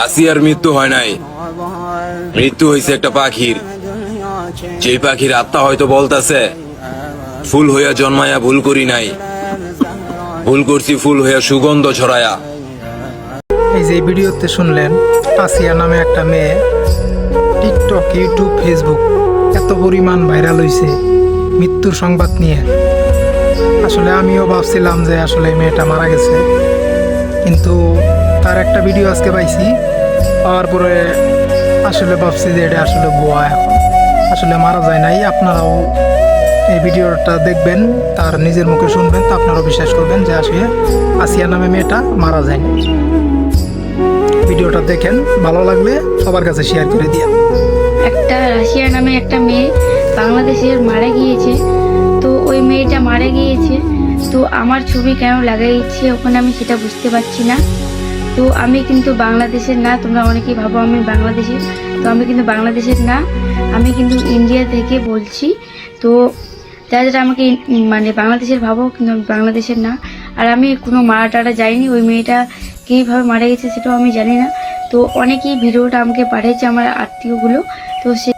আসিয়ার মৃত্যু হয় নাই, মৃত্যু হয়েছে একটা পাখির। যে পাখির আত্মা হয়তো বলতাছে ফুল হইয়া জন্মায়া ভুল করি নাই, ভুল করছি ফুল হইয়া সুগন্ধ ছড়ায়া। এই যে ভিডিওতে শুনলেন, আসিয়া নামে একটা মেয়ে টিকটক, ইউটিউব, ফেসবুক এত পরিমাণ ভাইরাল হয়েছে মৃত্যুর সংবাদ নিয়ে। আসলে আমিও ভাবছিলাম যে আসলে মেয়েটা মারা গেছে, কিন্তু তার একটা ভিডিও আজকে পাইছি, পাওয়ার পরে আসলে ভাবছি যে এটা আসলে ভুয়া। এখন আসলে মারা যায় নাই। আপনারাও এই ভিডিওটা দেখবেন, তার নিজের মুখে শুনবেন, তো আপনারাও বিশ্বাস করবেন যে আসলে আসিয়া নামে মেয়েটা মারা যায়নি। ভিডিওটা দেখেন, ভালো লাগলে সবার কাছে শেয়ার করে দিয়ে। একটা রাশিয়া নামে একটা মেয়ে বাংলাদেশের মারা গিয়েছে। তো ওই মেয়েটা মারা গিয়েছে, তো আমার ছবি কেন লাগাইছে ওখানে আমি সেটা বুঝতে পারছি না। তো আমি কিন্তু বাংলাদেশের না, তোমরা অনেকেই ভাবো আমি বাংলাদেশের, তো আমি কিন্তু বাংলাদেশের না, আমি কিন্তু ইন্ডিয়া থেকে বলছি। তো যারা যারা আমাকে মানে বাংলাদেশের ভাবো, কিন্তু আমি বাংলাদেশের না। আর আমি কোনো মারা টারা যাইনি, ওই মেয়েটা কীভাবে মারা গেছে সেটাও আমি জানি না। তো অনেকেই ভিডিওটা আমাকে পাঠিয়েছে আমার আত্মীয়গুলো, তো সে